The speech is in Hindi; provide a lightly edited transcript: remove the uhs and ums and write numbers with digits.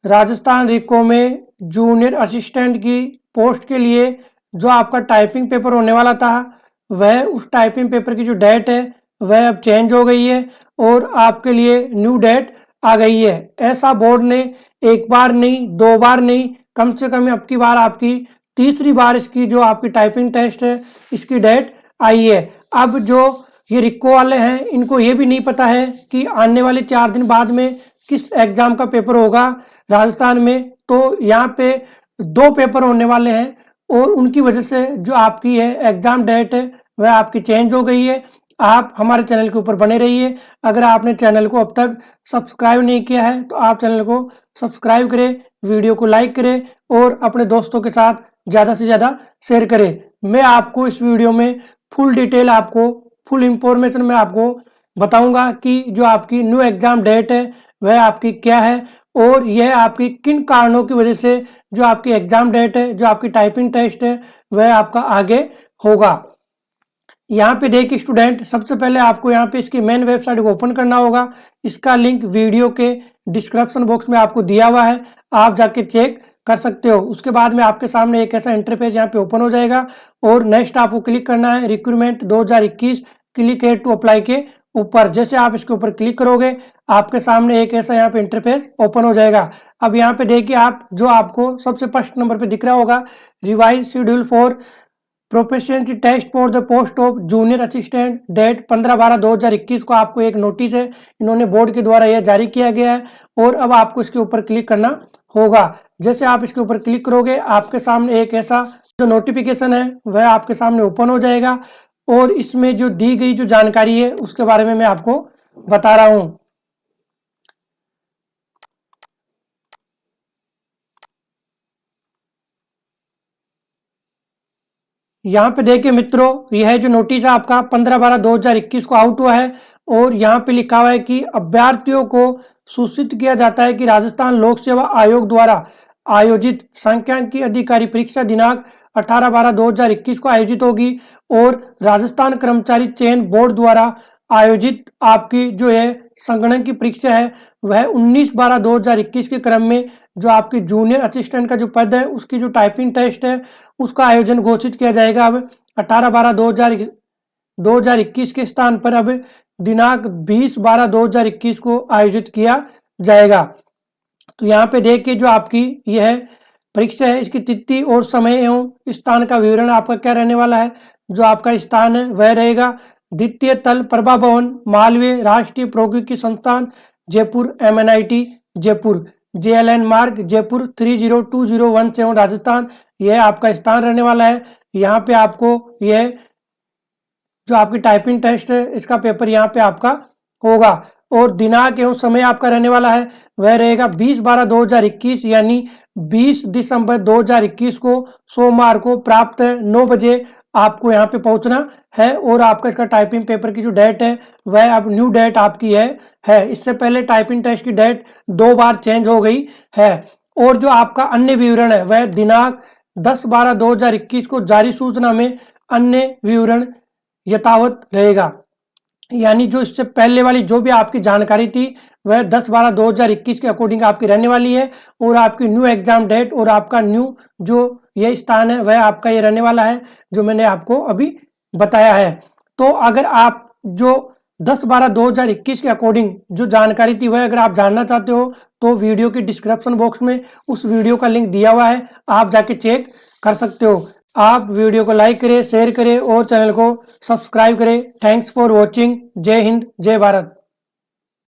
राजस्थान रिको में जूनियर असिस्टेंट की पोस्ट के लिए जो आपका टाइपिंग पेपर होने वाला था, वह उस टाइपिंग पेपर की जो डेट है वह अब चेंज हो गई है और आपके लिए न्यू डेट आ गई है। ऐसा बोर्ड ने एक बार नहीं, दो बार नहीं, कम से कम अब की बार आपकी तीसरी बार इसकी जो आपकी टाइपिंग टेस्ट है इसकी डेट आई है। अब जो ये रिको वाले हैं इनको ये भी नहीं पता है कि आने वाले 4 दिन बाद में किस एग्जाम का पेपर होगा राजस्थान में। तो यहाँ पे 2 पेपर होने वाले हैं और उनकी वजह से जो आपकी है एग्जाम डेट है वह आपकी चेंज हो गई है। आप हमारे चैनल के ऊपर बने रहिए। अगर आपने चैनल को अब तक सब्सक्राइब नहीं किया है तो आप चैनल को सब्सक्राइब करें, वीडियो को लाइक करें और अपने दोस्तों के साथ ज़्यादा से ज़्यादा शेयर करें। मैं आपको इस वीडियो में फुल डिटेल, आपको फुल इंफॉर्मेशन मैं आपको बताऊंगा कि जो आपकी न्यू एग्जाम डेट है वह आपकी क्या है और यह आपकी किन कारणों की वजह से जो आपकी एग्जाम डेट है, जो आपकी टाइपिंग टेस्ट है वह आपका आगे होगा। यहाँ पे देखिए स्टूडेंट, सबसे पहले आपको यहाँ पे इसकी मेन वेबसाइट को ओपन करना होगा। इसका लिंक वीडियो के डिस्क्रिप्शन बॉक्स में आपको दिया हुआ है, आप जाके चेक कर सकते हो। उसके बाद में आपके सामने एक ऐसा इंटरफेस यहाँ पे ओपन हो जाएगा और नेक्स्ट आपको क्लिक करना है recruitment 2021 click here to apply के ऊपर। जैसे आप इसके ऊपर क्लिक करोगे आपके सामने एक ऐसा यहाँ पे इंटरफेस ओपन हो जाएगा। अब यहाँ पे देखिए आप जो आपको सबसे फर्स्ट नंबर पे दिख रहा होगा revise schedule for professional test for the post of junior assistant date 15/12/2021 को आपको एक नोटिस है, इन्होंने बोर्ड के द्वारा यह जारी किया गया है और अब आपको इसके ऊपर क्लिक करना होगा। जैसे आप इसके ऊपर क्लिक करोगे आपके सामने एक ऐसा जो नोटिफिकेशन है वह आपके सामने ओपन हो जाएगा और इसमें जो दी गई जो जानकारी है उसके बारे में मैं आपको बता रहा हूं। यहाँ पे देखिए मित्रों, यह जो नोटिस है आपका 15/12/2021 को आउट हुआ है और यहाँ पे लिखा हुआ है कि अभ्यर्थियों को सूचित किया जाता है कि राजस्थान लोक सेवा आयोग द्वारा आयोजित सांख्यिकी अधिकारी परीक्षा दिनांक 18/12/2021 को आयोजित होगी और राजस्थान कर्मचारी चयन बोर्ड द्वारा आयोजित आपकी जो है संगणक की परीक्षा है वह 19/12/2021 के क्रम में जो आपकी जूनियर असिस्टेंट का जो पद है उसकी जो टाइपिंग टेस्ट है उसका आयोजन घोषित किया जाएगा। अब 18/12/2021 के स्थान पर अब दिनांक 20/12/2021 को आयोजित किया जाएगा। तो यहाँ पे देखिए जो आपकी यह परीक्षा है इसकी तिथि और समय एवं स्थान का विवरण आपका क्या रहने वाला है। जो आपका स्थान है वह रहेगा द्वितीय तल प्रभा भवन, मालवीय राष्ट्रीय प्रौद्योगिकी संस्थान जयपुर, MNIT जयपुर, JLN मार्ग जयपुर 302017 राजस्थान, यह आपका स्थान रहने वाला है। यहाँ पे आपको यह जो आपकी टाइपिंग टेस्ट है इसका पेपर यहाँ पे आपका होगा और दिनांक एवं समय आपका रहने वाला है वह रहेगा 20/12/2021 यानी 20 दिसंबर 2021 को सोमवार को प्राप्त 9 बजे आपको यहाँ पे पहुंचना है और आपका इसका टाइपिंग पेपर की जो डेट है वह अब न्यू डेट आपकी है। इससे पहले टाइपिंग टेस्ट की डेट 2 बार चेंज हो गई है और जो आपका अन्य विवरण है वह दिनांक 10/12/2021 को जारी सूचना में अन्य विवरण यथावत रहेगा। यानी जो इससे पहले वाली जो भी आपकी जानकारी थी वह 10/12/2021 के अकॉर्डिंग आपकी रहने वाली है और आपकी न्यू एग्जाम डेट और आपका न्यू जो ये स्थान है वह आपका ये रहने वाला है जो मैंने आपको अभी बताया है। तो अगर आप जो 10/12/2021 के अकॉर्डिंग जो जानकारी थी वह अगर आप जानना चाहते हो तो वीडियो के डिस्क्रिप्शन बॉक्स में उस वीडियो का लिंक दिया हुआ है, आप जाके चेक कर सकते हो। आप वीडियो को लाइक करें, शेयर करें और चैनल को सब्सक्राइब करें। Thanks for watching. जय हिंद, जय भारत।